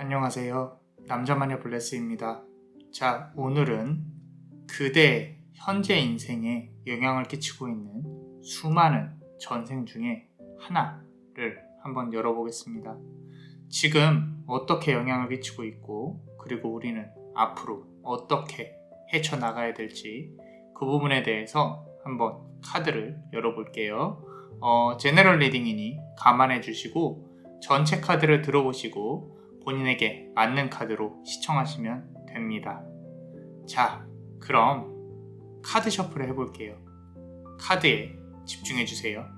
안녕하세요. 남자마녀 블레스입니다. 자, 오늘은 그대의 현재 인생에 영향을 끼치고 있는 수많은 전생 중에 하나를 한번 열어보겠습니다. 지금 어떻게 영향을 끼치고 있고, 그리고 우리는 앞으로 어떻게 헤쳐나가야 될지 그 부분에 대해서 한번 카드를 열어볼게요. 제너럴 리딩이니 감안해 주시고 전체 카드를 들어보시고 본인에게 맞는 카드로 시청하시면 됩니다. 자, 그럼 카드 셔플을 해볼게요. 카드에 집중해주세요.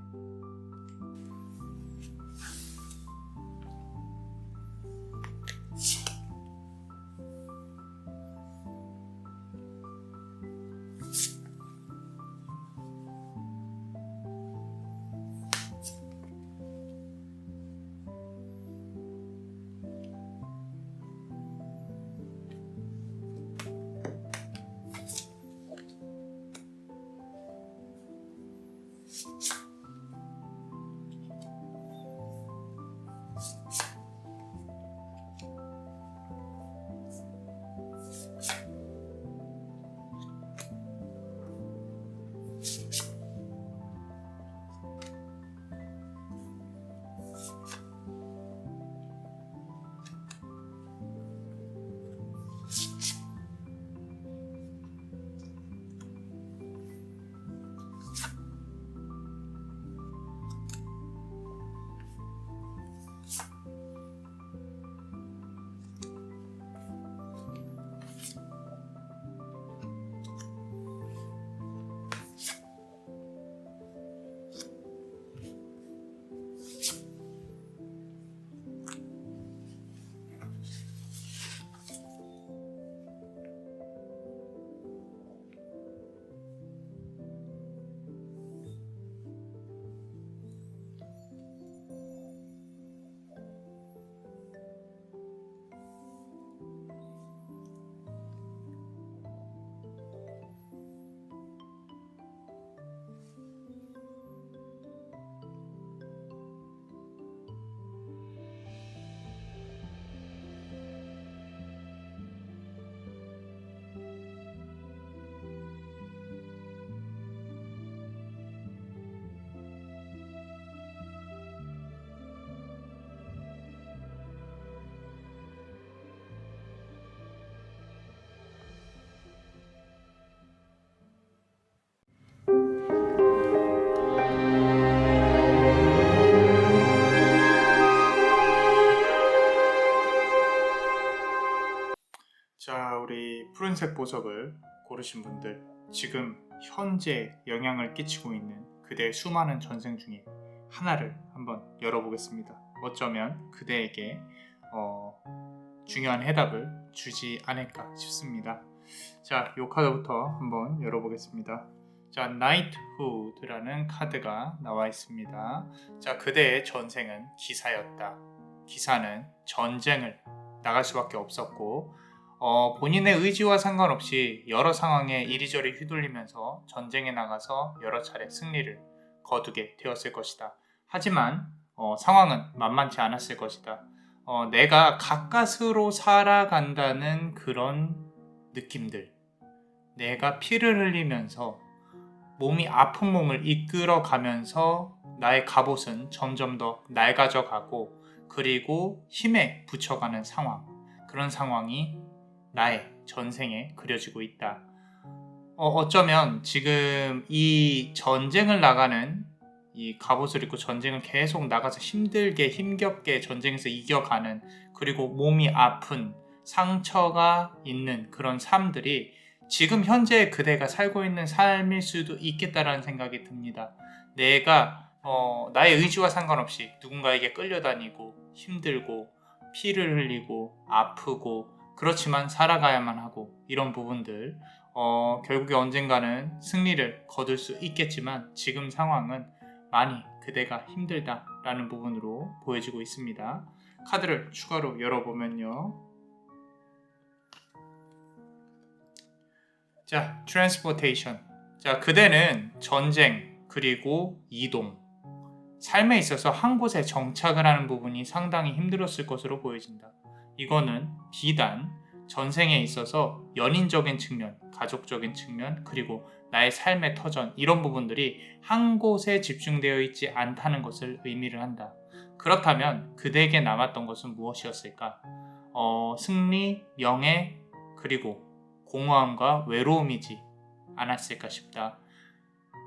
자, 우리 푸른색 보석을 고르신 분들, 지금 현재 영향을 끼치고 있는 그대의 수많은 전생 중에 하나를 한번 열어보겠습니다. 어쩌면 그대에게 중요한 해답을 주지 않을까 싶습니다. 자, 이 카드부터 한번 열어보겠습니다. 자, 나이트후드라는 카드가 나와 있습니다. 자, 그대의 전생은 기사였다. 기사는 전쟁을 나갈 수밖에 없었고 본인의 의지와 상관없이 여러 상황에 이리저리 휘둘리면서 전쟁에 나가서 여러 차례 승리를 거두게 되었을 것이다. 하지만 상황은 만만치 않았을 것이다. 내가 가까스로 살아간다는 그런 느낌들, 내가 피를 흘리면서 몸이 아픈 몸을 이끌어가면서 나의 갑옷은 점점 더 낡아져가고, 그리고 힘에 붙여가는 상황, 그런 상황이 나의 전생에 그려지고 있다. 어쩌면 지금 이 전쟁을 나가는, 이 갑옷을 입고 전쟁을 계속 나가서 힘들게 힘겹게 전쟁에서 이겨가는, 그리고 몸이 아픈 상처가 있는 그런 삶들이 지금 현재 그대가 살고 있는 삶일 수도 있겠다라는 생각이 듭니다. 내가 나의 의지와 상관없이 누군가에게 끌려다니고 힘들고 피를 흘리고 아프고, 그렇지만 살아가야만 하고, 이런 부분들 결국에 언젠가는 승리를 거둘 수 있겠지만 지금 상황은 많이 그대가 힘들다라는 부분으로 보여지고 있습니다. 카드를 추가로 열어보면요. 자, transportation. 자, 그대는 전쟁 그리고 이동, 삶에 있어서 한 곳에 정착을 하는 부분이 상당히 힘들었을 것으로 보여진다. 이거는 비단 전생에 있어서 연인적인 측면, 가족적인 측면, 그리고 나의 삶의 터전 이런 부분들이 한 곳에 집중되어 있지 않다는 것을 의미를 한다. 그렇다면 그대에게 남았던 것은 무엇이었을까? 승리, 명예, 그리고 공허함과 외로움이지 않았을까 싶다.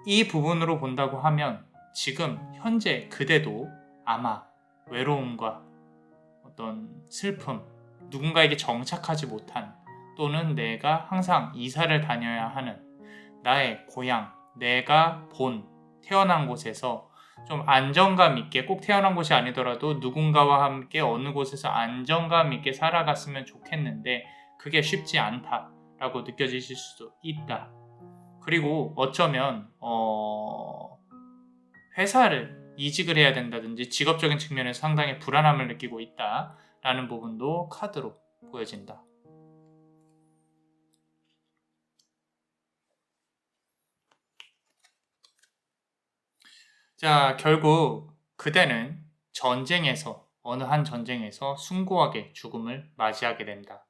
이 부분으로 본다고 하면 지금 현재 그대도 아마 외로움과 어떤 슬픔, 누군가에게 정착하지 못한 또는 내가 항상 이사를 다녀야 하는 나의 고향, 내가 태어난 곳에서 좀 안정감 있게 꼭 태어난 곳이 아니더라도 누군가와 함께 어느 곳에서 안정감 있게 살아갔으면 좋겠는데 그게 쉽지 않다라고 느껴지실 수도 있다. 그리고 어쩌면 회사를 이직을 해야 된다든지 직업적인 측면에서 상당히 불안함을 느끼고 있다라는 부분도 카드로 보여진다. 자, 결국 그대는 어느 한 전쟁에서 숭고하게 죽음을 맞이하게 된다.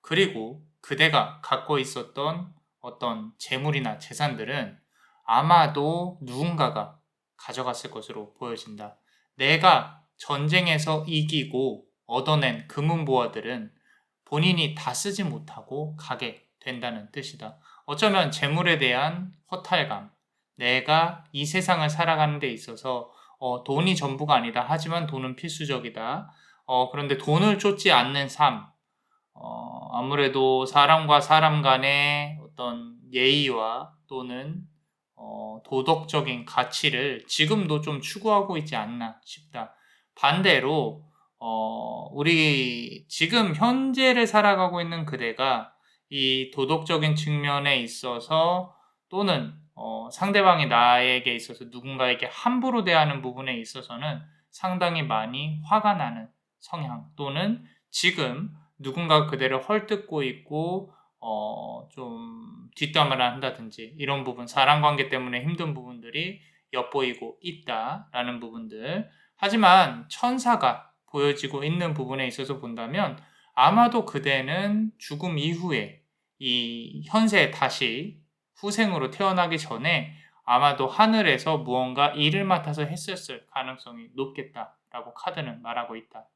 그리고 그대가 갖고 있었던 어떤 재물이나 재산들은 아마도 누군가가 가져갔을 것으로 보여진다. 내가 전쟁에서 이기고 얻어낸 금은보화들은 본인이 다 쓰지 못하고 가게 된다는 뜻이다. 어쩌면 재물에 대한 허탈감, 내가 이 세상을 살아가는 데 있어서 돈이 전부가 아니다. 하지만 돈은 필수적이다. 그런데 돈을 쫓지 않는 삶, 아무래도 사람과 사람 간의 어떤 예의와 또는 도덕적인 가치를 지금도 좀 추구하고 있지 않나 싶다. 반대로 우리 지금 현재를 살아가고 있는 그대가 이 도덕적인 측면에 있어서 또는 상대방이 나에게 있어서 누군가에게 함부로 대하는 부분에 있어서는 상당히 많이 화가 나는 성향 또는 지금 누군가 그대를 헐뜯고 있고 좀 뒷담화를 한다든지 이런 부분, 사람관계 때문에 힘든 부분들이 엿보이고 있다라는 부분들. 하지만 천사가 보여지고 있는 부분에 있어서 본다면 아마도 그대는 죽음 이후에 이 현세에 다시 후생으로 태어나기 전에 아마도 하늘에서 무언가 일을 맡아서 했었을 가능성이 높겠다라고 카드는 말하고 있다.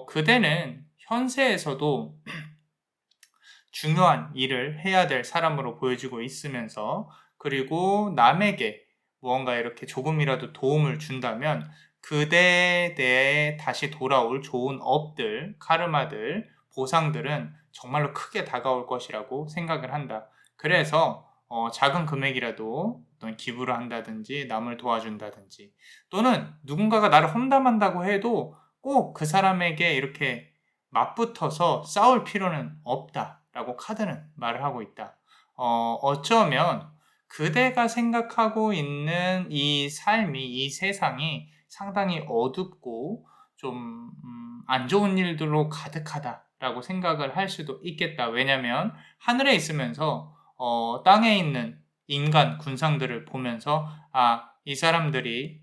그대는 현세에서도 중요한 일을 해야 될 사람으로 보여지고 있으면서 그리고 남에게 무언가 이렇게 조금이라도 도움을 준다면 그대에 대해 다시 돌아올 좋은 업들, 카르마들, 보상들은 정말로 크게 다가올 것이라고 생각을 한다. 그래서 작은 금액이라도 어떤 기부를 한다든지 남을 도와준다든지 또는 누군가가 나를 험담한다고 해도 꼭 그 사람에게 이렇게 맞붙어서 싸울 필요는 없다라고 카드는 말을 하고 있다. 어쩌면 그대가 생각하고 있는 이 삶이, 이 세상이 상당히 어둡고 좀 안 좋은 일들로 가득하다라고 생각을 할 수도 있겠다. 왜냐하면 하늘에 있으면서 땅에 있는 인간 군상들을 보면서 이 사람들이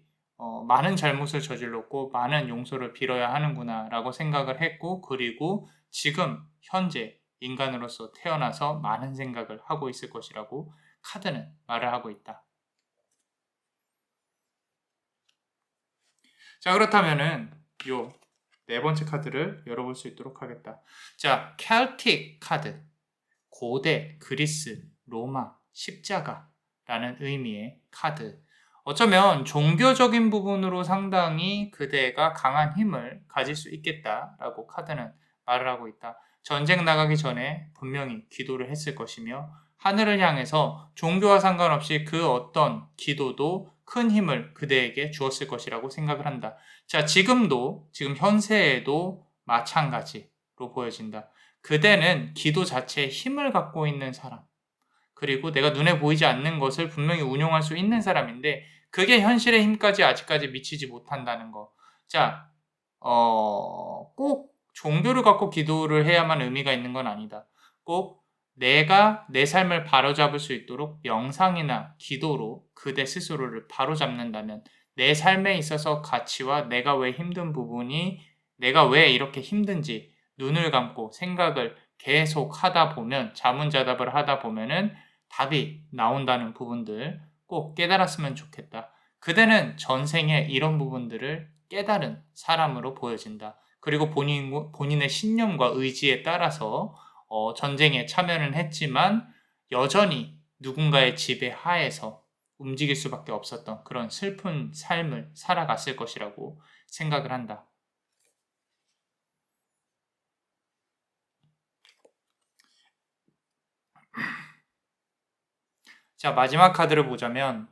많은 잘못을 저질렀고 많은 용서를 빌어야 하는구나 라고 생각을 했고 그리고 지금 현재 인간으로서 태어나서 많은 생각을 하고 있을 것이라고 카드는 말을 하고 있다. 자, 그렇다면은 요 네 번째 카드를 열어볼 수 있도록 하겠다. 자, 켈틱 카드. 고대, 그리스, 로마, 십자가라는 의미의 카드. 어쩌면 종교적인 부분으로 상당히 그대가 강한 힘을 가질 수 있겠다라고 카드는 말을 하고 있다. 전쟁 나가기 전에 분명히 기도를 했을 것이며 하늘을 향해서 종교와 상관없이 그 어떤 기도도 큰 힘을 그대에게 주었을 것이라고 생각을 한다. 자, 지금 현세에도 마찬가지로 보여진다. 그대는 기도 자체에 힘을 갖고 있는 사람. 그리고 내가 눈에 보이지 않는 것을 분명히 운용할 수 있는 사람인데 그게 현실의 힘까지 아직까지 미치지 못한다는 거. 자, 꼭 종교를 갖고 기도를 해야만 의미가 있는 건 아니다. 꼭 내가 내 삶을 바로잡을 수 있도록 명상이나 기도로 그대 스스로를 바로잡는다면 내 삶에 있어서 가치와 내가 왜 힘든 부분이 내가 왜 이렇게 힘든지 눈을 감고 생각을 계속 하다 보면, 자문자답을 하다 보면은 답이 나온다는 부분들 꼭 깨달았으면 좋겠다. 그대는 전생에 이런 부분들을 깨달은 사람으로 보여진다. 그리고 본인의 신념과 의지에 따라서 전쟁에 참여는 했지만 여전히 누군가의 지배 하에서 움직일 수밖에 없었던 그런 슬픈 삶을 살아갔을 것이라고 생각을 한다. 자, 마지막 카드를 보자면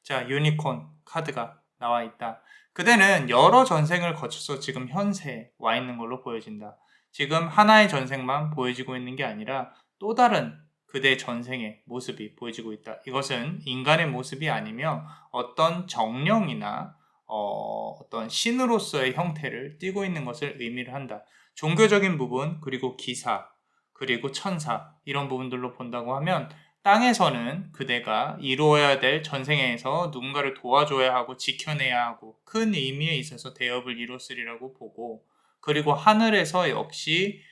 자, 유니콘 카드가 나와 있다. 그대는 여러 전생을 거쳐서 지금 현세에 와 있는 걸로 보여진다. 지금 하나의 전생만 보여지고 있는 게 아니라 또 다른 그대 전생의 모습이 보여지고 있다. 이것은 인간의 모습이 아니며 어떤 정령이나 어떤 신으로서의 형태를 띠고 있는 것을 의미를 한다. 종교적인 부분, 그리고 기사, 그리고 천사 이런 부분들로 본다고 하면 땅에서는 그대가 이루어야 될 전생에서 누군가를 도와줘야 하고 지켜내야 하고 큰 의미에 있어서 대업을 이뤘으리라고 보고, 그리고 하늘에서 역시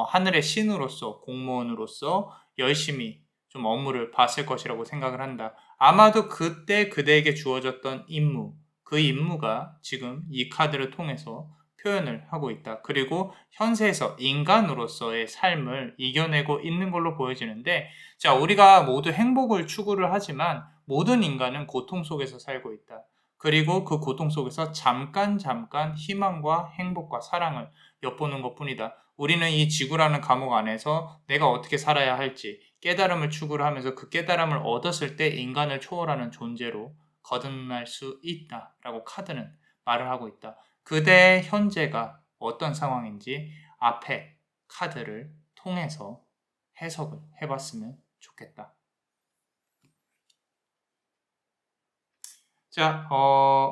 하늘의 신으로서 공무원으로서 열심히 좀 업무를 봤을 것이라고 생각을 한다. 아마도 그때 그대에게 주어졌던 임무, 그 임무가 지금 이 카드를 통해서 표현을 하고 있다. 그리고 현세에서 인간으로서의 삶을 이겨내고 있는 걸로 보여지는데, 자, 우리가 모두 행복을 추구를 하지만 모든 인간은 고통 속에서 살고 있다. 그리고 그 고통 속에서 잠깐 희망과 행복과 사랑을 엿보는 것뿐이다. 우리는 이 지구라는 감옥 안에서 내가 어떻게 살아야 할지 깨달음을 추구를 하면서 그 깨달음을 얻었을 때 인간을 초월하는 존재로 거듭날 수 있다라고 카드는 말을 하고 있다. 그대의 현재가 어떤 상황인지 앞에 카드를 통해서 해석을 해봤으면 좋겠다. 자,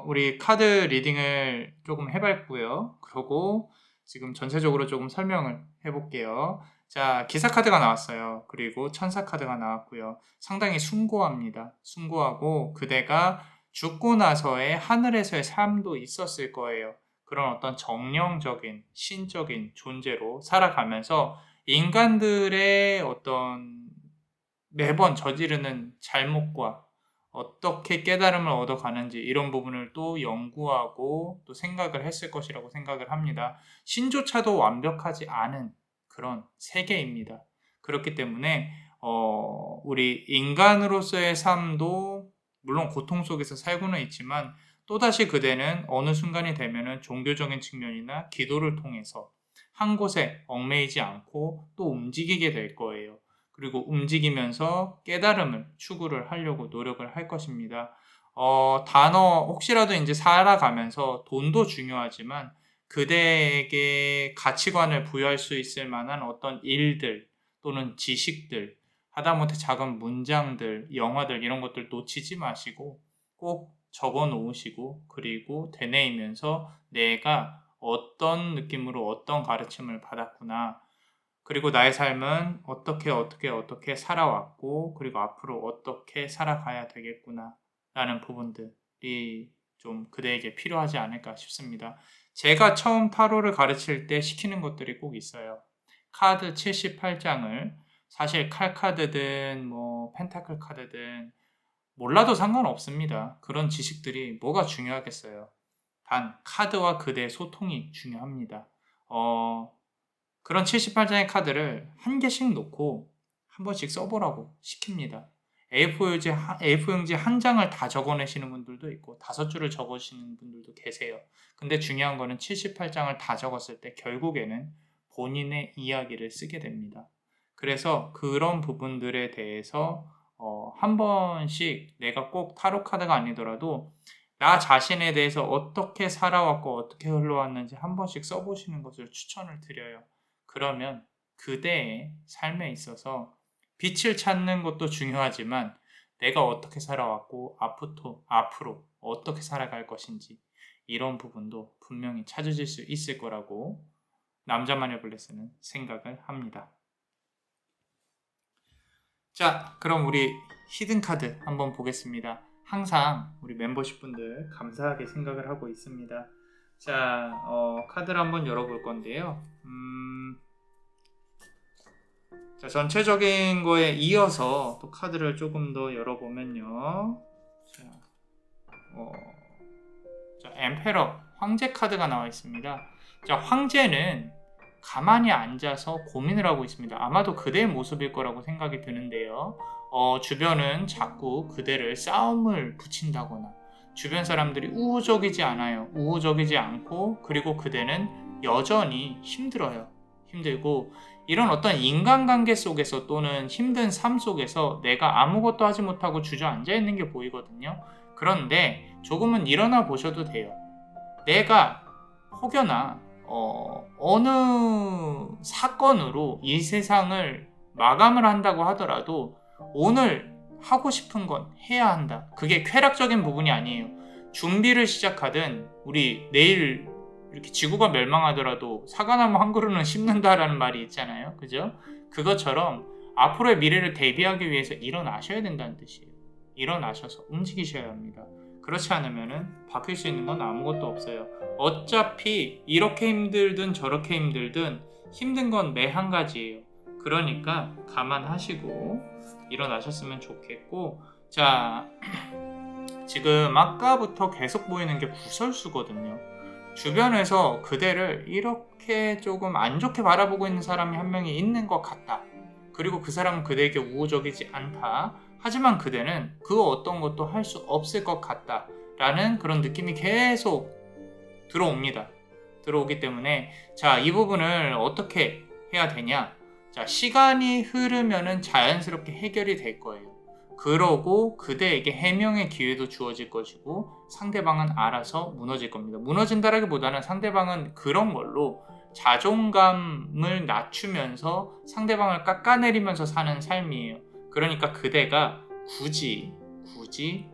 우리 카드 리딩을 조금 해봤고요. 그리고 지금 전체적으로 조금 설명을 해볼게요. 자, 기사 카드가 나왔어요. 그리고 천사 카드가 나왔고요. 상당히 숭고합니다. 숭고하고 그대가 죽고 나서의 하늘에서의 삶도 있었을 거예요. 그런 어떤 정령적인, 신적인 존재로 살아가면서 인간들의 어떤 매번 저지르는 잘못과 어떻게 깨달음을 얻어가는지 이런 부분을 또 연구하고 또 생각을 했을 것이라고 생각을 합니다. 신조차도 완벽하지 않은 그런 세계입니다. 그렇기 때문에 우리 인간으로서의 삶도 물론 고통 속에서 살고는 있지만 또다시 그대는 어느 순간이 되면은 종교적인 측면이나 기도를 통해서 한 곳에 얽매이지 않고 또 움직이게 될 거예요. 그리고 움직이면서 깨달음을 추구를 하려고 노력을 할 것입니다. 단어, 혹시라도 이제 살아가면서 돈도 중요하지만 그대에게 가치관을 부여할 수 있을 만한 어떤 일들 또는 지식들, 하다못해 작은 문장들, 영화들 이런 것들 놓치지 마시고 꼭 적어 놓으시고, 그리고 되뇌이면서 내가 어떤 느낌으로 어떤 가르침을 받았구나, 그리고 나의 삶은 어떻게 살아왔고, 그리고 앞으로 어떻게 살아가야 되겠구나 라는 부분들이 좀 그대에게 필요하지 않을까 싶습니다. 제가 처음 타로를 가르칠 때 시키는 것들이 꼭 있어요. 카드 78장을 사실 칼카드든 뭐 펜타클 카드든 몰라도 상관없습니다. 그런 지식들이 뭐가 중요하겠어요. 단 카드와 그대의 소통이 중요합니다. 그런 78장의 카드를 한 개씩 놓고 한 번씩 써보라고 시킵니다. A4용지 한 장을 다 적어내시는 분들도 있고 5줄을 적으시는 분들도 계세요. 근데 중요한 거는 78장을 다 적었을 때 결국에는 본인의 이야기를 쓰게 됩니다. 그래서 그런 부분들에 대해서 한 번씩 내가 꼭 타로 카드가 아니더라도 나 자신에 대해서 어떻게 살아왔고 어떻게 흘러왔는지 한 번씩 써보시는 것을 추천을 드려요. 그러면 그대의 삶에 있어서 빛을 찾는 것도 중요하지만 내가 어떻게 살아왔고 앞으로 어떻게 살아갈 것인지 이런 부분도 분명히 찾으실 수 있을 거라고 남자마녀 블레스는 생각을 합니다. 자, 그럼 우리 히든 카드 한번 보겠습니다. 항상 우리 멤버십 분들 감사하게 생각을 하고 있습니다. 자, 카드를 한번 열어볼 건데요. 자, 전체적인 거에 이어서 또 카드를 조금 더 열어보면요. 자, 엠페러, 황제 카드가 나와 있습니다. 자, 황제는 가만히 앉아서 고민을 하고 있습니다. 아마도 그대의 모습일 거라고 생각이 드는데요. 주변은 자꾸 그대를 싸움을 붙인다거나 주변 사람들이 우호적이지 않아요. 우호적이지 않고 그리고 그대는 여전히 힘들어요. 힘들고 이런 어떤 인간관계 속에서 또는 힘든 삶 속에서 내가 아무것도 하지 못하고 주저앉아 있는 게 보이거든요. 그런데 조금은 일어나 보셔도 돼요. 내가 혹여나 어느 사건으로 이 세상을 마감을 한다고 하더라도 오늘 하고 싶은 건 해야 한다. 그게 쾌락적인 부분이 아니에요. 준비를 시작하든 우리 내일 이렇게 지구가 멸망하더라도 사과나무 한 그루는 심는다라는 말이 있잖아요. 그죠? 그것처럼 앞으로의 미래를 대비하기 위해서 일어나셔야 된다는 뜻이에요. 일어나셔서 움직이셔야 합니다. 그렇지 않으면 바뀔 수 있는 건 아무것도 없어요. 어차피 이렇게 힘들든 저렇게 힘들든 힘든 건 매 한 가지예요. 그러니까 감안하시고 일어나셨으면 좋겠고, 자, 지금 아까부터 계속 보이는 게 구설수거든요. 주변에서 그대를 이렇게 조금 안 좋게 바라보고 있는 사람이 한 명이 있는 것 같다. 그리고 그 사람은 그대에게 우호적이지 않다. 하지만 그대는 그 어떤 것도 할 수 없을 것 같다. 라는 그런 느낌이 계속 들어옵니다. 들어오기 때문에 자, 이 부분을 어떻게 해야 되냐? 자, 시간이 흐르면은 자연스럽게 해결이 될 거예요. 그러고 그대에게 해명의 기회도 주어질 것이고 상대방은 알아서 무너질 겁니다. 무너진다라기보다는 상대방은 그런 걸로 자존감을 낮추면서 상대방을 깎아내리면서 사는 삶이에요. 그러니까 그대가 굳이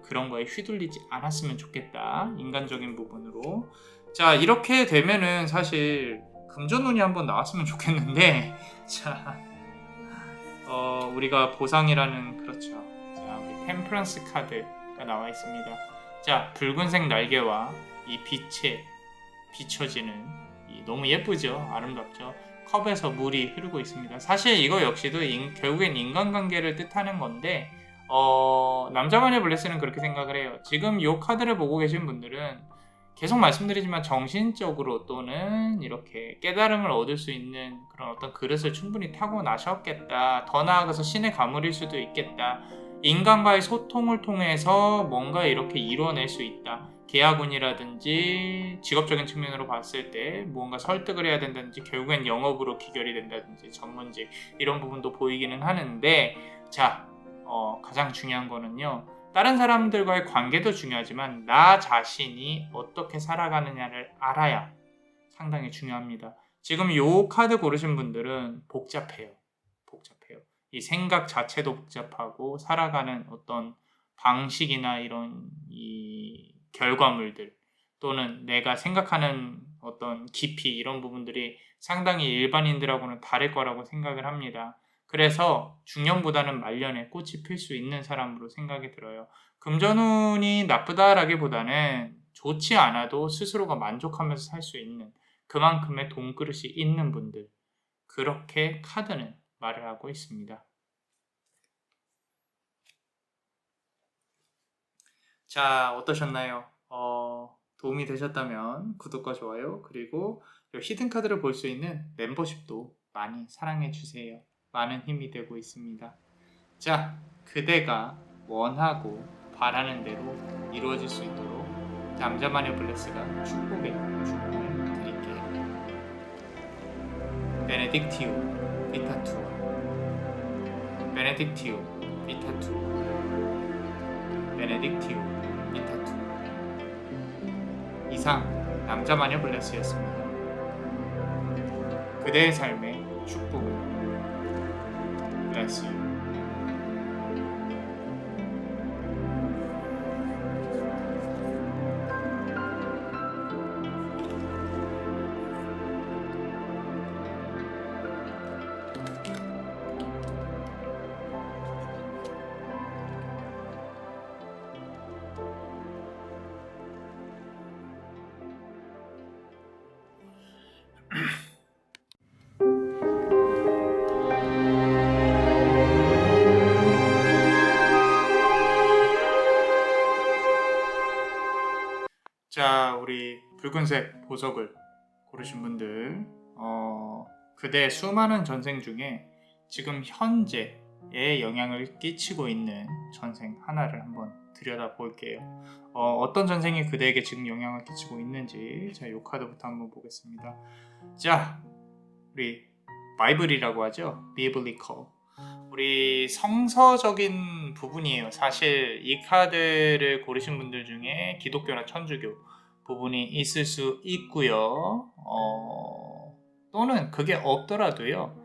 그런 거에 휘둘리지 않았으면 좋겠다. 인간적인 부분으로. 자, 이렇게 되면은 사실 금전운이 한번 나왔으면 좋겠는데 자, 우리가 보상이라는, 그렇죠. 자, 우리 템퍼런스 카드가 나와 있습니다. 자, 붉은색 날개와 이 빛에 비춰지는 너무 예쁘죠? 아름답죠? 컵에서 물이 흐르고 있습니다. 사실 이거 역시도 결국엔 인간관계를 뜻하는 건데 남자만의 블레스는 그렇게 생각을 해요. 지금 이 카드를 보고 계신 분들은 계속 말씀드리지만 정신적으로 또는 이렇게 깨달음을 얻을 수 있는 그런 어떤 그릇을 충분히 타고나셨겠다. 더 나아가서 신의 가물일 수도 있겠다. 인간과의 소통을 통해서 뭔가 이렇게 이루어낼 수 있다. 계약운이라든지 직업적인 측면으로 봤을 때 무언가 설득을 해야 된다든지 결국엔 영업으로 귀결이 된다든지 전문직 이런 부분도 보이기는 하는데, 자, 가장 중요한 거는요. 다른 사람들과의 관계도 중요하지만 나 자신이 어떻게 살아가느냐를 알아야 상당히 중요합니다. 지금 이 카드 고르신 분들은 복잡해요. 이 생각 자체도 복잡하고 살아가는 어떤 방식이나 이런 이 결과물들 또는 내가 생각하는 어떤 깊이 이런 부분들이 상당히 일반인들하고는 다를 거라고 생각을 합니다. 그래서 중년보다는 말년에 꽃이 필 수 있는 사람으로 생각이 들어요. 금전운이 나쁘다라기보다는 좋지 않아도 스스로가 만족하면서 살 수 있는 그만큼의 돈그릇이 있는 분들, 그렇게 카드는 말을 하고 있습니다. 자, 어떠셨나요? 도움이 되셨다면 구독과 좋아요, 그리고 히든카드를 볼 수 있는 멤버십도 많이 사랑해주세요. 많은 힘이 되고 있습니다. 자, 그대가 원하고 바라는 대로 이루어질 수 있도록 남자마녀 블레스가 축복을 드릴게요. 베네딕티오 비타투, 베네딕티오 비타투, 베네딕티오 비타투. 이상 남자마녀 블레스였습니다. 그대의 삶에 축복을. Bless you. 우리 붉은색 보석을 고르신 분들, 그대의 수많은 전생 중에 지금 현재에 영향을 끼치고 있는 전생 하나를 한번 들여다볼게요. 어떤 전생이 그대에게 지금 영향을 끼치고 있는지, 자, 이 카드부터 한번 보겠습니다. 자, 우리 바이블이라고 하죠. 비블리컬. 우리 성서적인 부분이에요. 사실 이 카드를 고르신 분들 중에 기독교나 천주교 부분이 있을 수 있고요. 또는 그게 없더라도요.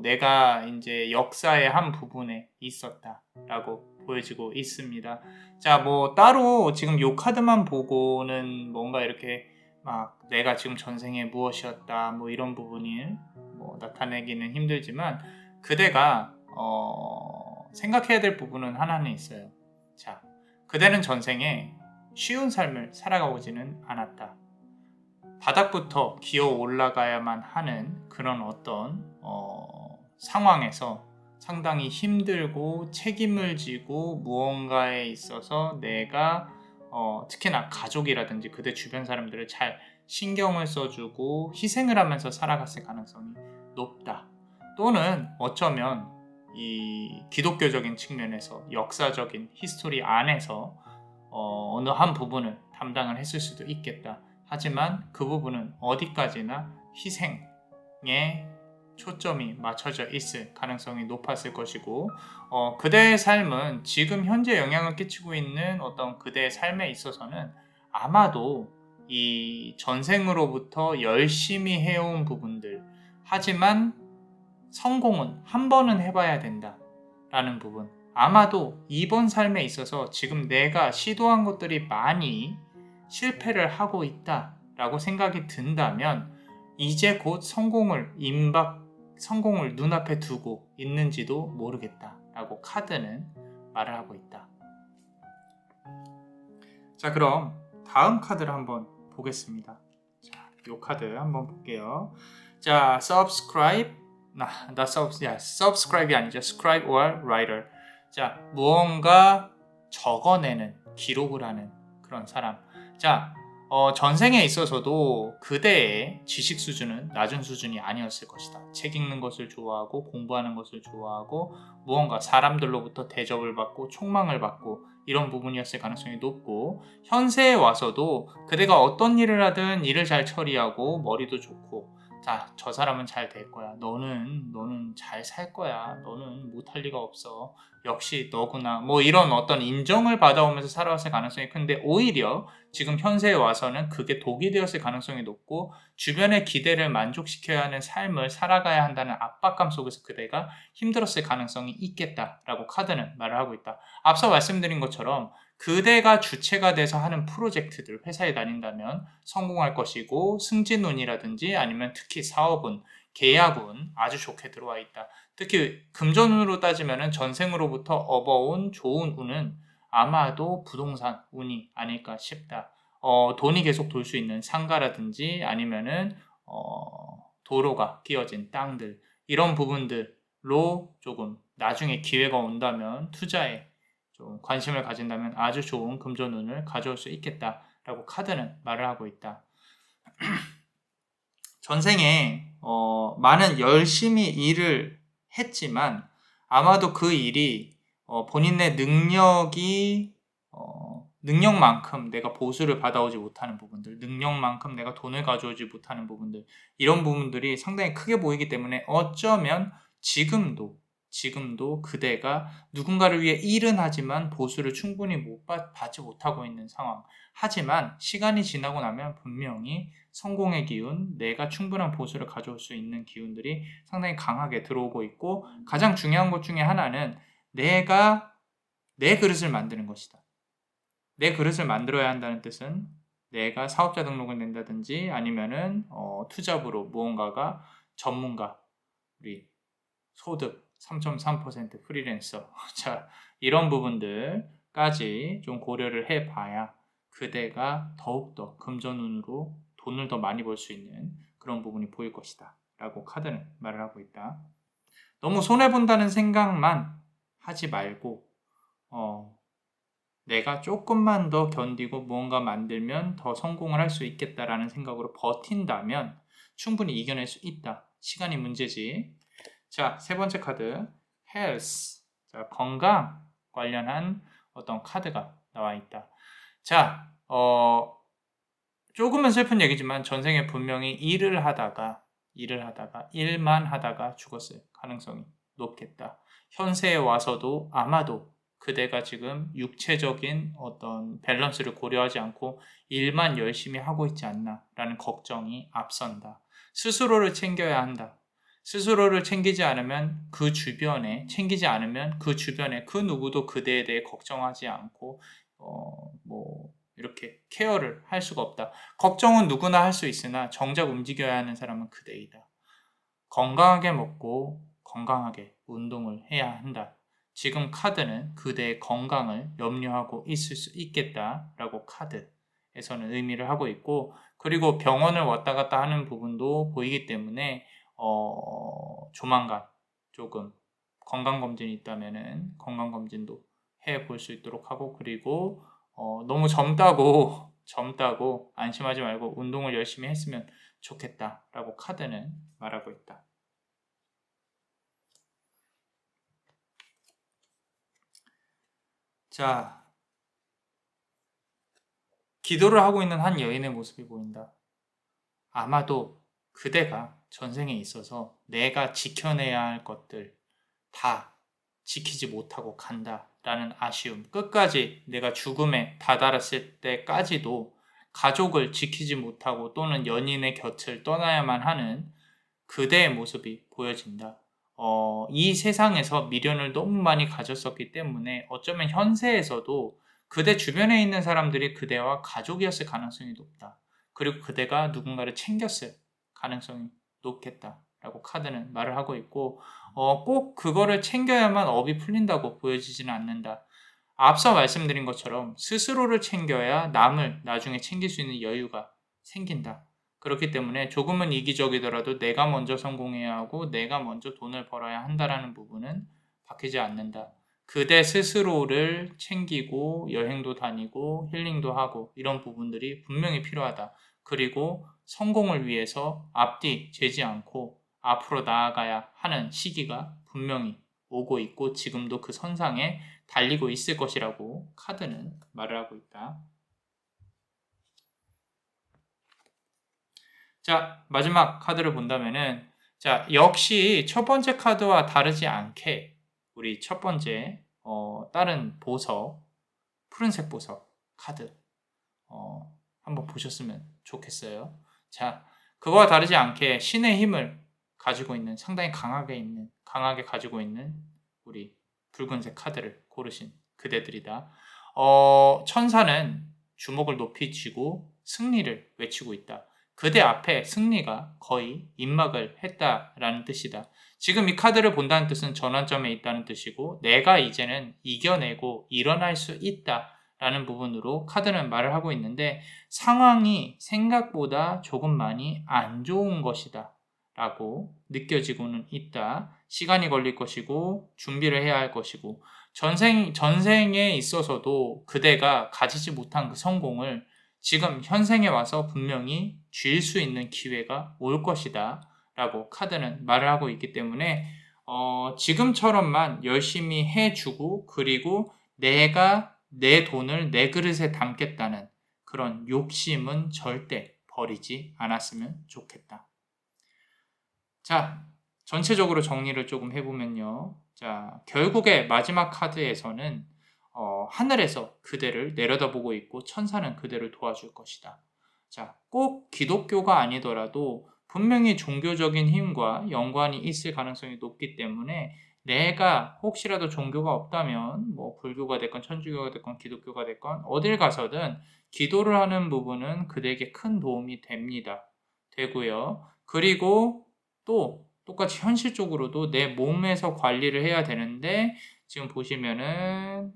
내가 이제 역사의 한 부분에 있었다라고 보여지고 있습니다. 자, 뭐 따로 지금 이 카드만 보고는 뭔가 이렇게 막 내가 지금 전생에 무엇이었다 뭐 이런 부분이 뭐 나타내기는 힘들지만 그대가 생각해야 될 부분은 하나는 있어요. 자, 그대는 전생에 쉬운 삶을 살아가고지는 않았다. 바닥부터 기어 올라가야만 하는 그런 어떤 상황에서 상당히 힘들고 책임을 지고 무언가에 있어서 내가 특히나 가족이라든지 그대 주변 사람들을 잘 신경을 써주고 희생을 하면서 살아갔을 가능성이 높다. 또는 어쩌면 이 기독교적인 측면에서 역사적인 히스토리 안에서 어느 한 부분을 담당을 했을 수도 있겠다. 하지만 그 부분은 어디까지나 희생에 초점이 맞춰져 있을 가능성이 높았을 것이고 그대의 삶은 지금 현재 영향을 끼치고 있는 어떤 그대의 삶에 있어서는 아마도 이 전생으로부터 열심히 해온 부분들 하지만 성공은 한 번은 해봐야 된다 라는 부분 아마도 이번 삶에 있어서 지금 내가 시도한 것들이 많이 실패를 하고 있다라고 생각이 든다면 이제 곧 성공을 눈앞에 두고 있는지도 모르겠다라고 카드는 말을 하고 있다. 자, 그럼 다음 카드를 한번 보겠습니다. 자, 이 카드 한번 볼게요. 자, subscribe이 아니죠. scribe or writer. 자, 무언가 적어내는, 기록을 하는 그런 사람. 자, 전생에 있어서도 그대의 지식 수준은 낮은 수준이 아니었을 것이다. 책 읽는 것을 좋아하고 공부하는 것을 좋아하고 무언가 사람들로부터 대접을 받고 촉망을 받고 이런 부분이었을 가능성이 높고 현세에 와서도 그대가 어떤 일을 하든 일을 잘 처리하고 머리도 좋고 자, 저 사람은 잘 될 거야. 너는 잘 살 거야. 너는 못할 리가 없어. 역시 너구나. 뭐 이런 어떤 인정을 받아오면서 살아왔을 가능성이 큰데 오히려 지금 현세에 와서는 그게 독이 되었을 가능성이 높고 주변의 기대를 만족시켜야 하는 삶을 살아가야 한다는 압박감 속에서 그대가 힘들었을 가능성이 있겠다라고 카드는 말을 하고 있다. 앞서 말씀드린 것처럼 그대가 주체가 돼서 하는 프로젝트들 회사에 다닌다면 성공할 것이고 승진운이라든지 아니면 특히 사업운, 계약운 아주 좋게 들어와 있다. 특히 금전운으로 따지면 전생으로부터 업어온 좋은 운은 아마도 부동산 운이 아닐까 싶다. 돈이 계속 돌 수 있는 상가라든지 아니면은 도로가 끼어진 땅들 이런 부분들로 조금 나중에 기회가 온다면 투자에 좀 관심을 가진다면 아주 좋은 금전운을 가져올 수 있겠다라고 카드는 말을 하고 있다. 전생에 많은 열심히 일을 했지만 아마도 그 일이 본인의 능력만큼 내가 보수를 받아오지 못하는 부분들, 능력만큼 내가 돈을 가져오지 못하는 부분들 이런 부분들이 상당히 크게 보이기 때문에 어쩌면 지금도 그대가 누군가를 위해 일은 하지만 보수를 충분히 받지 못하고 있는 상황. 하지만 시간이 지나고 나면 분명히 성공의 기운, 내가 충분한 보수를 가져올 수 있는 기운들이 상당히 강하게 들어오고 있고 가장 중요한 것 중에 하나는 내가 내 그릇을 만드는 것이다. 내 그릇을 만들어야 한다는 뜻은 내가 사업자 등록을 낸다든지 아니면은 투잡으로 무언가가 전문가, 우리 소득 3.3% 프리랜서 자 이런 부분들까지 좀 고려를 해봐야 그대가 더욱더 금전운으로 돈을 더 많이 벌 수 있는 그런 부분이 보일 것이다 라고 카드는 말을 하고 있다. 너무 손해본다는 생각만 하지 말고 내가 조금만 더 견디고 무언가 만들면 더 성공을 할 수 있겠다라는 생각으로 버틴다면 충분히 이겨낼 수 있다. 시간이 문제지. 자, 세 번째 카드 health. 자, 건강 관련한 어떤 카드가 나와 있다. 자, 조금은 슬픈 얘기지만 전생에 분명히 일만 하다가 죽었을 가능성이 높겠다. 현세에 와서도 아마도 그대가 지금 육체적인 어떤 밸런스를 고려하지 않고 일만 열심히 하고 있지 않나라는 걱정이 앞선다. 스스로를 챙겨야 한다. 스스로를 챙기지 않으면 그 주변에 그 누구도 그대에 대해 걱정하지 않고 이렇게 케어를 할 수가 없다. 걱정은 누구나 할 수 있으나 정작 움직여야 하는 사람은 그대이다. 건강하게 먹고 건강하게 운동을 해야 한다. 지금 카드는 그대의 건강을 염려하고 있을 수 있겠다라고 카드에서는 의미를 하고 있고, 그리고 병원을 왔다 갔다 하는 부분도 보이기 때문에 조만간 조금 건강검진이 있다면은 건강검진도 해볼 수 있도록 하고, 그리고 너무 젊다고 안심하지 말고 운동을 열심히 했으면 좋겠다라고 카드는 말하고 있다. 자, 기도를 하고 있는 한 여인의 모습이 보인다. 아마도 그대가 전생에 있어서 내가 지켜내야 할 것들 다 지키지 못하고 간다라는 아쉬움, 끝까지 내가 죽음에 다다랐을 때까지도 가족을 지키지 못하고 또는 연인의 곁을 떠나야만 하는 그대의 모습이 보여진다. 이 세상에서 미련을 너무 많이 가졌었기 때문에 어쩌면 현세에서도 그대 주변에 있는 사람들이 그대와 가족이었을 가능성이 높다. 그리고 그대가 누군가를 챙겼을 가능성이 높겠다라고 카드는 말을 하고 있고, 꼭 그거를 챙겨야만 업이 풀린다고 보여지지는 않는다. 앞서 말씀드린 것처럼 스스로를 챙겨야 남을 나중에 챙길 수 있는 여유가 생긴다. 그렇기 때문에 조금은 이기적이더라도 내가 먼저 성공해야 하고 내가 먼저 돈을 벌어야 한다라는 부분은 바뀌지 않는다. 그대 스스로를 챙기고 여행도 다니고 힐링도 하고 이런 부분들이 분명히 필요하다. 그리고 성공을 위해서 앞뒤 재지 않고 앞으로 나아가야 하는 시기가 분명히 오고 있고 지금도 그 선상에 달리고 있을 것이라고 카드는 말을 하고 있다. 자, 마지막 카드를 본다면은, 자, 역시 첫 번째 카드와 다르지 않게 우리 첫 번째 다른 보석, 푸른색 보석 카드 한번 보셨으면 좋겠어요. 자, 그거와 다르지 않게 신의 힘을 가지고 있는, 상당히 강하게 가지고 있는 우리 붉은색 카드를 고르신 그대들이다. 천사는 주먹을 높이 쥐고 승리를 외치고 있다. 그대 앞에 승리가 거의 임박을 했다라는 뜻이다. 지금 이 카드를 본다는 뜻은 전환점에 있다는 뜻이고, 내가 이제는 이겨내고 일어날 수 있다라는 부분으로 카드는 말을 하고 있는데, 상황이 생각보다 조금 많이 안 좋은 것이다 라고 느껴지고는 있다. 시간이 걸릴 것이고 준비를 해야 할 것이고, 전생에 있어서도 그대가 가지지 못한 그 성공을 지금 현생에 와서 분명히 쥘 수 있는 기회가 올 것이다 라고 카드는 말을 하고 있기 때문에 지금처럼만 열심히 해주고, 그리고 내가 내 돈을 내 그릇에 담겠다는 그런 욕심은 절대 버리지 않았으면 좋겠다. 자, 전체적으로 정리를 조금 해보면요. 자, 결국에 마지막 카드에서는 하늘에서 그대를 내려다보고 있고 천사는 그대를 도와줄 것이다. 자, 꼭 기독교가 아니더라도 분명히 종교적인 힘과 연관이 있을 가능성이 높기 때문에, 내가 혹시라도 종교가 없다면 뭐 불교가 됐건 천주교가 됐건 기독교가 됐건 어딜 가서든 기도를 하는 부분은 그대에게 큰 도움이 되고요. 그리고 또 똑같이 현실적으로도 내 몸에서 관리를 해야 되는데, 지금 보시면은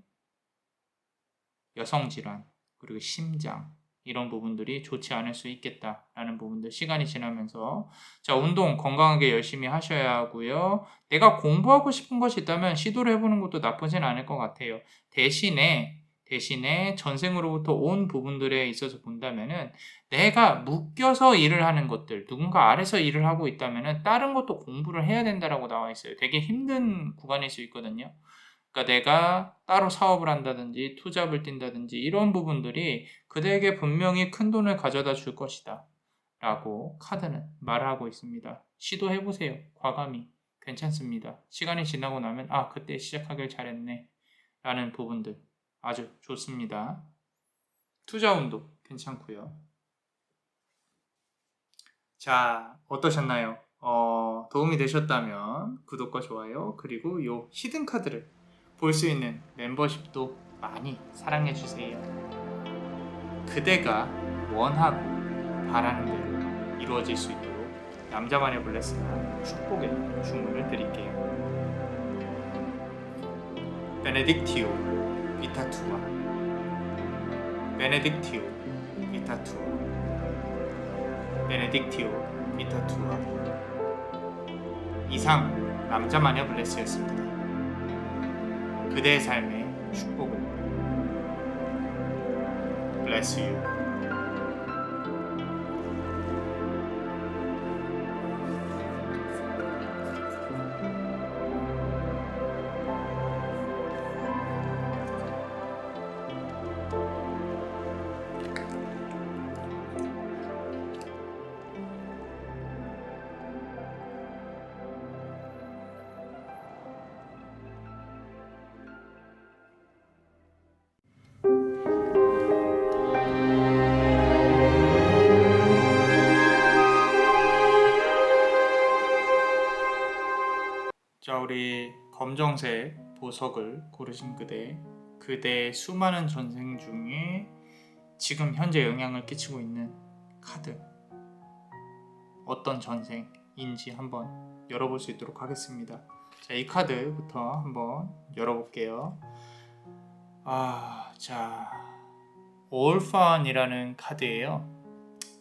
여성질환, 그리고 심장, 이런 부분들이 좋지 않을 수 있겠다라는 부분들 시간이 지나면서, 자, 운동 건강하게 열심히 하셔야 하고요. 내가 공부하고 싶은 것이 있다면 시도를 해보는 것도 나쁘진 않을 것 같아요. 대신에 대신에 전생으로부터 온 부분들에 있어서 본다면은 내가 묶여서 일을 하는 것들, 누군가 아래서 일을 하고 있다면은 다른 것도 공부를 해야 된다라고 나와 있어요. 되게 힘든 구간일 수 있거든요. 그러니까 내가 따로 사업을 한다든지 투잡을 뛴다든지 이런 부분들이 그대에게 분명히 큰 돈을 가져다 줄 것이다 라고 카드는 말하고 있습니다. 시도해보세요. 과감히. 괜찮습니다. 시간이 지나고 나면 그때 시작하길 잘했네 라는 부분들 아주 좋습니다. 투자운도 괜찮고요. 자, 어떠셨나요? 도움이 되셨다면 구독과 좋아요 그리고 요 히든 카드를 볼 수 있는 멤버십도 많이 사랑해주세요. 그대가 원하고 바라는 대로 이루어질 수 있도록 남자만의 블레스가 축복의 주문을 드릴게요. 베네딕티오 비타투아 베네딕티오 비타투아 베네딕티오 비타투아 이상 남자마녀 블레스였습니다. 그대의 삶의 축복을 Bless you. 자, 우리 검정색 보석을 고르신 그대의 수많은 전생 중에 지금 현재 영향을 끼치고 있는 카드 어떤 전생인지 한번 열어볼 수 있도록 하겠습니다. 자, 이 카드부터 한번 열어볼게요. 자, 올펀이라는 카드예요.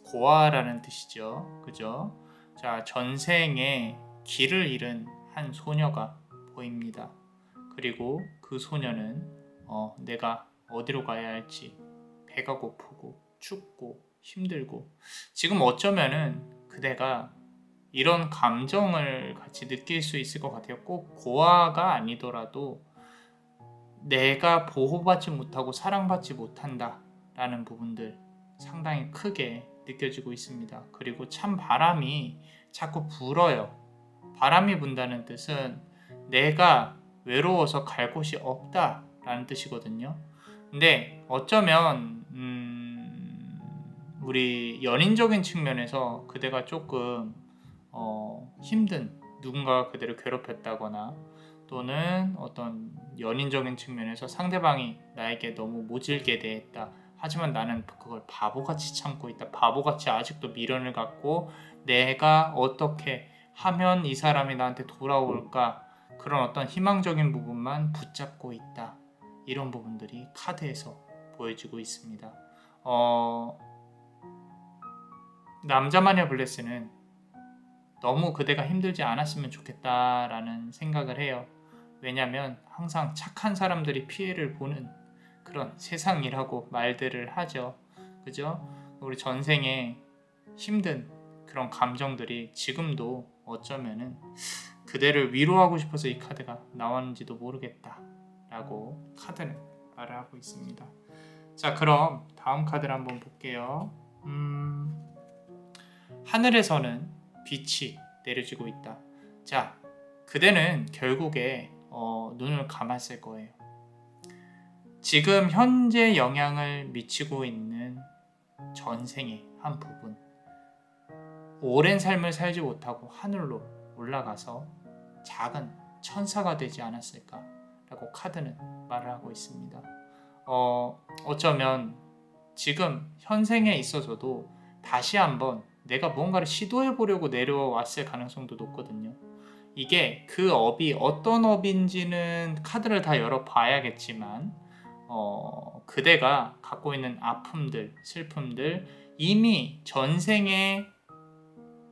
고아라는 뜻이죠. 그죠? 자, 전생에 길을 잃은 한 소녀가 보입니다. 그리고 그 소녀는 내가 어디로 가야 할지 배가 고프고 춥고 힘들고 지금 어쩌면은 그대가 이런 감정을 같이 느낄 수 있을 것 같아요. 꼭 고아가 아니더라도 내가 보호받지 못하고 사랑받지 못한다 라는 부분들 상당히 크게 느껴지고 있습니다. 그리고 찬 바람이 자꾸 불어요. 바람이 분다는 뜻은 내가 외로워서 갈 곳이 없다 라는 뜻이거든요. 근데 어쩌면 우리 연인적인 측면에서 그대가 조금 힘든 누군가가 그대를 괴롭혔다거나 또는 어떤 연인적인 측면에서 상대방이 나에게 너무 모질게 대했다. 하지만 나는 그걸 바보같이 참고 있다. 바보같이 아직도 미련을 갖고 내가 어떻게 하면 이 사람이 나한테 돌아올까 그런 어떤 희망적인 부분만 붙잡고 있다. 이런 부분들이 카드에서 보여지고 있습니다. 남자마녀 블레스는 너무 그대가 힘들지 않았으면 좋겠다라는 생각을 해요. 왜냐면 항상 착한 사람들이 피해를 보는 그런 세상이라고 말들을 하죠. 그죠? 우리 전생에 힘든 그런 감정들이 지금도 어쩌면은 그대를 위로하고 싶어서 이 카드가 나왔는지도 모르겠다 라고 카드는 말을 하고 있습니다. 자, 그럼 다음 카드를 한번 볼게요. 하늘에서는 빛이 내려지고 있다. 자, 그대는 결국에 눈을 감았을 거예요. 지금 현재 영향을 미치고 있는 전생의 한 부분, 오랜 삶을 살지 못하고 하늘로 올라가서 작은 천사가 되지 않았을까라고 카드는 말을 하고 있습니다. 어쩌면 지금 현생에 있어서도 다시 한번 내가 뭔가를 시도해 보려고 내려왔을 가능성도 높거든요. 이게 그 업이 어떤 업인지는 카드를 다 열어봐야겠지만 그대가 갖고 있는 아픔들, 슬픔들 이미 전생에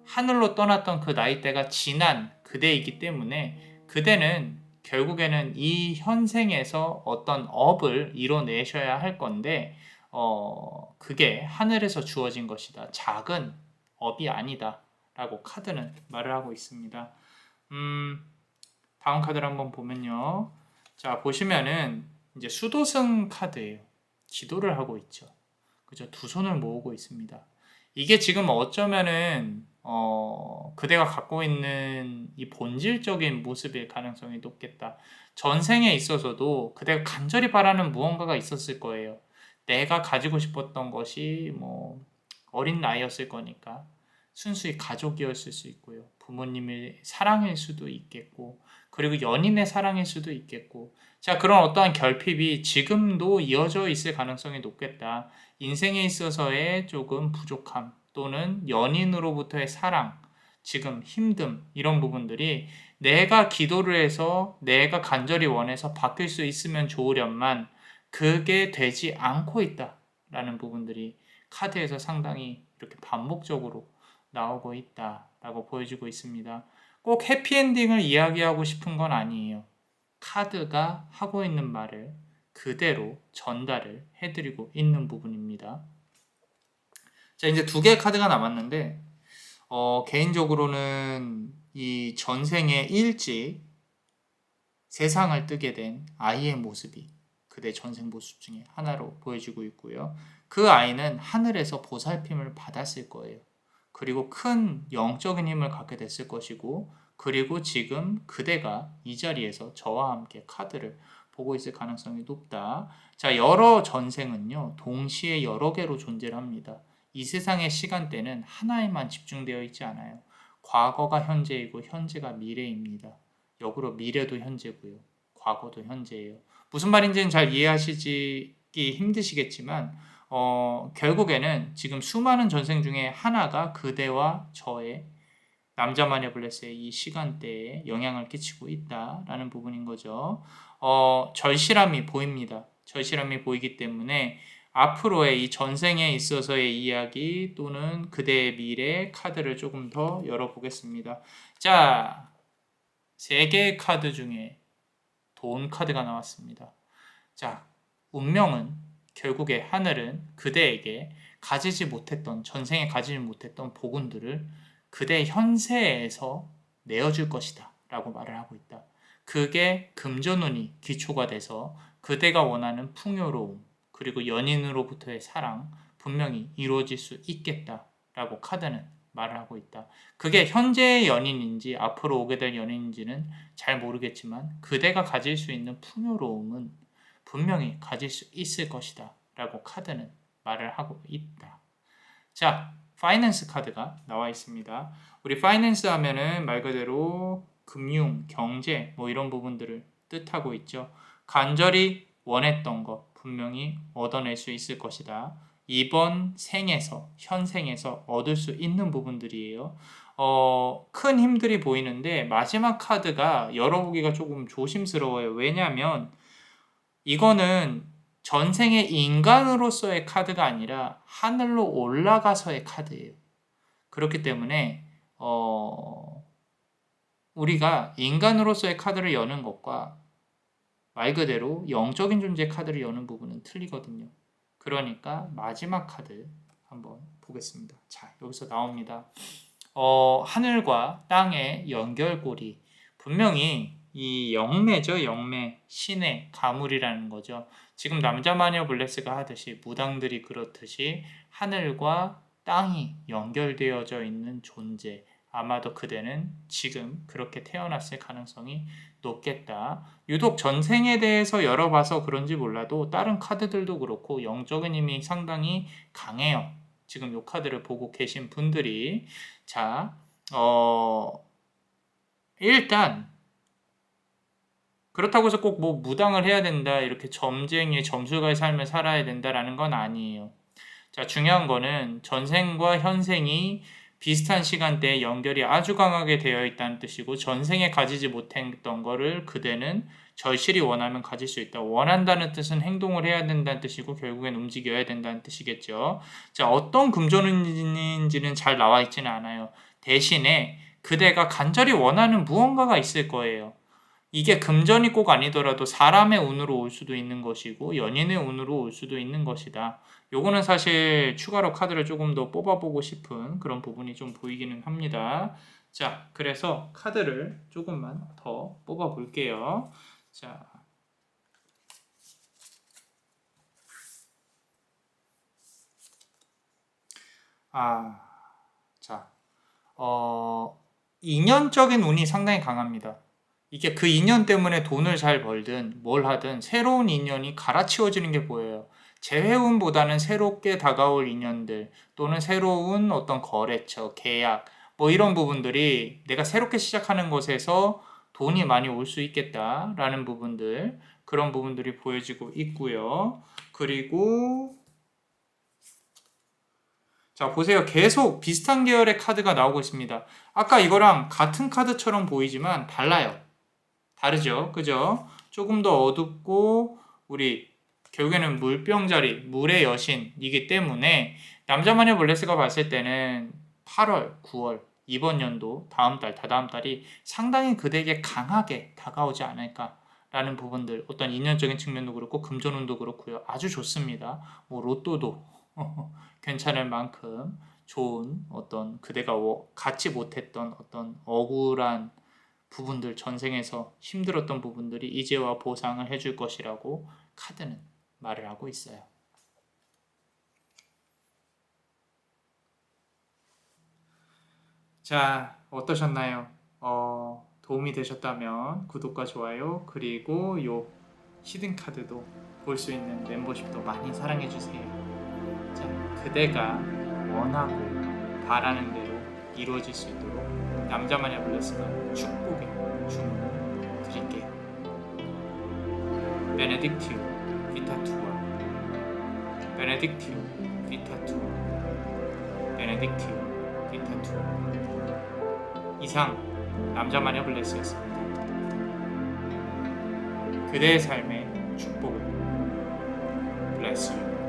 하늘로 떠났던 그 나이대가 지난 그대이기 때문에 그대는 결국에는 이 현생에서 어떤 업을 이뤄내셔야 할 건데 그게 하늘에서 주어진 것이다. 작은 업이 아니다. 라고 카드는 말을 하고 있습니다. 다음 카드를 한번 보면요. 자, 보시면은 이제 수도승 카드예요. 기도를 하고 있죠. 그죠? 두 손을 모으고 있습니다. 이게 지금 어쩌면은 그대가 갖고 있는 이 본질적인 모습일 가능성이 높겠다. 전생에 있어서도 그대가 간절히 바라는 무언가가 있었을 거예요. 내가 가지고 싶었던 것이 뭐 어린 나이였을 거니까 순수히 가족이었을 수 있고요. 부모님의 사랑일 수도 있겠고, 그리고 연인의 사랑일 수도 있겠고, 자, 그런 어떠한 결핍이 지금도 이어져 있을 가능성이 높겠다. 인생에 있어서의 조금 부족함 또는 연인으로부터의 사랑, 지금 힘듦 이런 부분들이 내가 기도를 해서 내가 간절히 원해서 바뀔 수 있으면 좋으련만 그게 되지 않고 있다라는 부분들이 카드에서 상당히 이렇게 반복적으로 나오고 있다라고 보여지고 있습니다. 꼭 해피엔딩을 이야기하고 싶은 건 아니에요. 카드가 하고 있는 말을 그대로 전달을 해드리고 있는 부분입니다. 자, 이제 두 개의 카드가 남았는데 개인적으로는 이 전생에 일찍 세상을 뜨게 된 아이의 모습이 그대 전생 모습 중에 하나로 보여지고 있고요. 그 아이는 하늘에서 보살핌을 받았을 거예요. 그리고 큰 영적인 힘을 갖게 됐을 것이고, 그리고 지금 그대가 이 자리에서 저와 함께 카드를 보고 있을 가능성이 높다. 자, 여러 전생은요, 동시에 여러 개로 존재를 합니다. 이 세상의 시간대는 하나에만 집중되어 있지 않아요. 과거가 현재이고 현재가 미래입니다. 역으로 미래도 현재고요. 과거도 현재예요. 무슨 말인지는 잘 이해하시기 힘드시겠지만 결국에는 지금 수많은 전생 중에 하나가 그대와 저의 남자마녀 블레스의 이 시간대에 영향을 끼치고 있다라는 부분인 거죠. 절실함이 보입니다. 절실함이 보이기 때문에 앞으로의 이 전생에 있어서의 이야기 또는 그대의 미래 카드를 조금 더 열어보겠습니다. 자, 3개의 카드 중에 돈 카드가 나왔습니다. 자, 운명은 결국에 하늘은 그대에게 가지지 못했던, 전생에 가지지 못했던 복운들을 그대 현세에서 내어줄 것이다 라고 말을 하고 있다. 그게 금전운이 기초가 돼서 그대가 원하는 풍요로움 그리고 연인으로부터의 사랑 분명히 이루어질 수 있겠다 라고 카드는 말을 하고 있다. 그게 현재의 연인인지 앞으로 오게 될 연인인지는 잘 모르겠지만 그대가 가질 수 있는 풍요로움은 분명히 가질 수 있을 것이다 라고 카드는 말을 하고 있다. 자, 파이낸스 카드가 나와 있습니다. 우리 파이낸스 하면은 말 그대로 금융, 경제 뭐 이런 부분들을 뜻하고 있죠. 간절히 원했던 것 분명히 얻어낼 수 있을 것이다. 이번 생에서, 현생에서 얻을 수 있는 부분들이에요. 큰 힘들이 보이는데 마지막 카드가 열어보기가 조금 조심스러워요. 왜냐하면 이거는 전생의 인간으로서의 카드가 아니라 하늘로 올라가서의 카드예요. 그렇기 때문에 우리가 인간으로서의 카드를 여는 것과 말 그대로 영적인 존재의 카드를 여는 부분은 틀리거든요. 그러니까 마지막 카드 한번 보겠습니다. 자, 여기서 나옵니다. 하늘과 땅의 연결고리. 분명히 이 영매죠. 영매. 신의 가물이라는 거죠. 지금 남자마녀 블레스가 하듯이 무당들이 그렇듯이 하늘과 땅이 연결되어져 있는 존재. 아마도 그대는 지금 그렇게 태어났을 가능성이 높겠다. 유독 전생에 대해서 열어봐서 그런지 몰라도 다른 카드들도 그렇고 영적인 힘이 상당히 강해요. 지금 이 카드를 보고 계신 분들이. 자, 일단 그렇다고 해서 꼭 뭐 무당을 해야 된다, 이렇게 점쟁이의 점술가의 삶을 살아야 된다라는 건 아니에요. 자, 중요한 거는 전생과 현생이 비슷한 시간대에 연결이 아주 강하게 되어 있다는 뜻이고, 전생에 가지지 못했던 거를 그대는 절실히 원하면 가질 수 있다. 원한다는 뜻은 행동을 해야 된다는 뜻이고 결국엔 움직여야 된다는 뜻이겠죠. 자, 어떤 금전운인지는 잘 나와 있지는 않아요. 대신에 그대가 간절히 원하는 무언가가 있을 거예요. 이게 금전이 꼭 아니더라도 사람의 운으로 올 수도 있는 것이고 연인의 운으로 올 수도 있는 것이다. 요거는 사실 추가로 카드를 조금 더 뽑아보고 싶은 그런 부분이 좀 보이기는 합니다. 자, 그래서 카드를 조금만 더 뽑아볼게요. 자, 자, 인연적인 운이 상당히 강합니다. 이게 그 인연 때문에 돈을 잘 벌든 뭘 하든 새로운 인연이 갈아치워지는 게 보여요. 재회운보다는 새롭게 다가올 인연들 또는 새로운 어떤 거래처, 계약 뭐 이런 부분들이 내가 새롭게 시작하는 것에서 돈이 많이 올 수 있겠다라는 부분들 그런 부분들이 보여지고 있고요. 그리고 자, 보세요. 계속 비슷한 계열의 카드가 나오고 있습니다. 아까 이거랑 같은 카드처럼 보이지만 달라요. 다르죠? 그죠? 조금 더 어둡고 우리 결국에는 물병자리, 물의 여신이기 때문에 남자마녀 블레스가 봤을 때는 8월, 9월 이번 연도 다음 달, 다다음 달이 상당히 그대에게 강하게 다가오지 않을까라는 부분들 어떤 인연적인 측면도 그렇고 금전운도 그렇고요. 아주 좋습니다. 뭐 로또도 괜찮을 만큼 좋은 어떤 그대가 갖지 못했던 어떤 억울한 부분들 전생에서 힘들었던 부분들이 이제와 보상을 해줄 것이라고 카드는 말을 하고 있어요. 자, 어떠셨나요? 도움이 되셨다면 구독과 좋아요 그리고 요 히든 카드도 볼 수 있는 멤버십도 많이 사랑해 주세요. 자, 그대가 원하고 바라는 대로 이루어질 수 있도록 남자마녀 블레스가 축복의 주문을 드릴게요. 베네딕티오 비타투어 베네딕티오 비타투어 베네딕티오 비타투어 이상 남자마녀 블레스였습니다. 그대의 삶의 축복을 블레스 유